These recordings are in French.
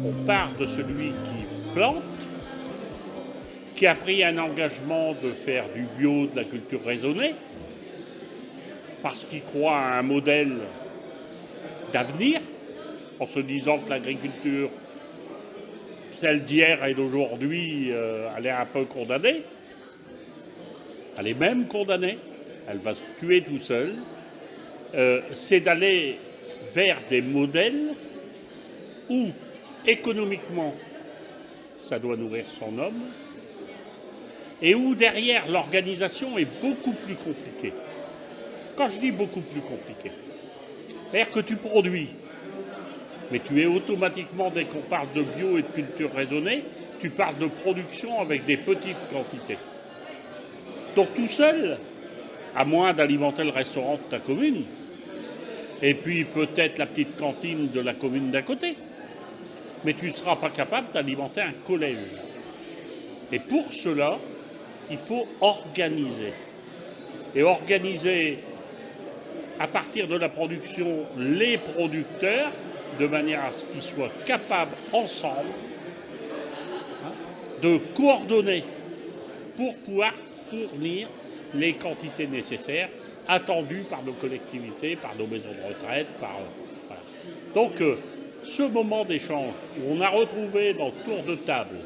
On part de celui qui plante, qui a pris un engagement de faire du bio, de la culture raisonnée, parce qu'il croit à un modèle d'avenir, en se disant que l'agriculture, celle d'hier et d'aujourd'hui, elle est un peu condamnée. Elle est même condamnée. Elle va se tuer tout seul. C'est d'aller vers des modèles où, économiquement, ça doit nourrir son homme, et où, derrière, l'organisation est beaucoup plus compliquée. Quand je dis beaucoup plus compliquée, c'est-à-dire que tu produis, mais tu es automatiquement, dès qu'on parle de bio et de culture raisonnée, tu parles de production avec des petites quantités. Donc tout seul, à moins d'alimenter le restaurant de ta commune, et puis peut-être la petite cantine de la commune d'à côté, mais tu ne seras pas capable d'alimenter un collège. Et pour cela, il faut organiser. Et organiser, à partir de la production, les producteurs, de manière à ce qu'ils soient capables, ensemble, de coordonner pour pouvoir fournir les quantités nécessaires attendues par nos collectivités, par nos maisons de retraite. Voilà. Donc, ce moment d'échange où on a retrouvé dans le tour de table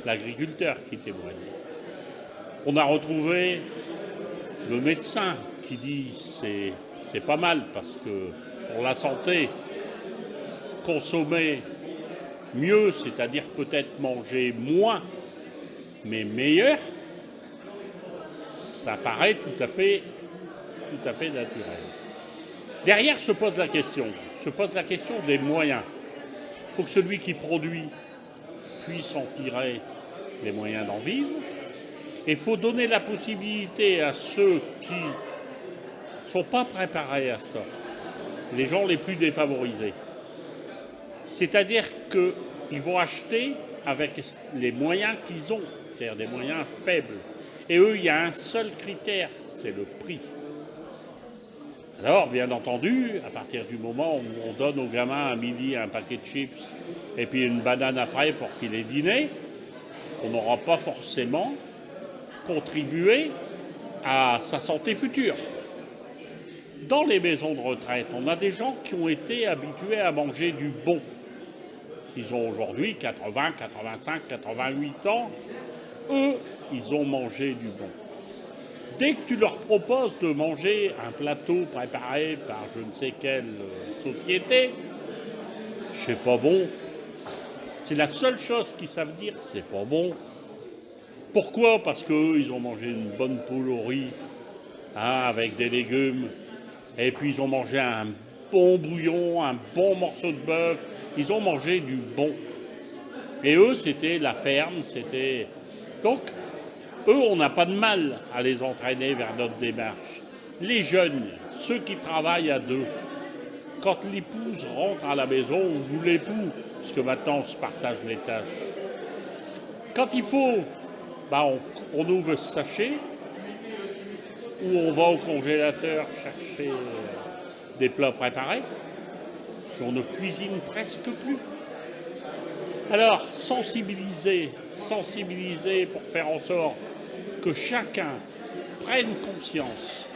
l'agriculteur qui témoigne, on a retrouvé le médecin qui dit c'est pas mal parce que pour la santé, consommer mieux, c'est-à-dire peut-être manger moins, mais meilleur, ça paraît tout à fait naturel. Derrière se pose la question des moyens. Il faut que celui qui produit puisse en tirer les moyens d'en vivre. Et il faut donner la possibilité à ceux qui ne sont pas préparés à ça, les gens les plus défavorisés. C'est-à-dire qu'ils vont acheter avec les moyens qu'ils ont, c'est-à-dire des moyens faibles. Et eux, il y a un seul critère, c'est le prix. Alors, bien entendu, à partir du moment où on donne aux gamins à midi un paquet de chips et puis une banane après pour qu'il ait dîné, on n'aura pas forcément contribué à sa santé future. Dans les maisons de retraite, on a des gens qui ont été habitués à manger du bon. Ils ont aujourd'hui 80, 85, 88 ans. Eux, ils ont mangé du bon. Dès que tu leur proposes de manger un plateau préparé par je ne sais quelle société, c'est pas bon. C'est la seule chose qu'ils savent dire, c'est pas bon. Pourquoi ? Parce qu'eux, ils ont mangé une bonne poule au riz, avec des légumes, et puis ils ont mangé un bon bouillon, un bon morceau de bœuf. Ils ont mangé du bon. Et eux, c'était la ferme, c'était... Donc, eux, on n'a pas de mal à les entraîner vers notre démarche. Les jeunes, ceux qui travaillent à deux, quand l'épouse rentre à la maison, ou l'époux, parce que maintenant on se partage les tâches, quand il faut, on ouvre ce sachet, ou on va au congélateur chercher des plats préparés, et on ne cuisine presque plus. Alors, sensibiliser pour faire en sorte que chacun prenne conscience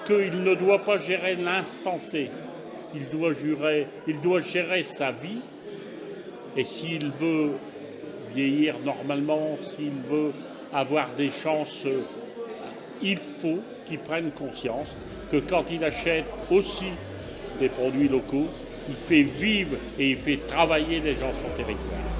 qu'il ne doit pas gérer l'instant T, il doit gérer sa vie, et s'il veut vieillir normalement, s'il veut avoir des chances, il faut qu'il prenne conscience que quand il achète aussi des produits locaux, il fait vivre et il fait travailler les gens de son territoire.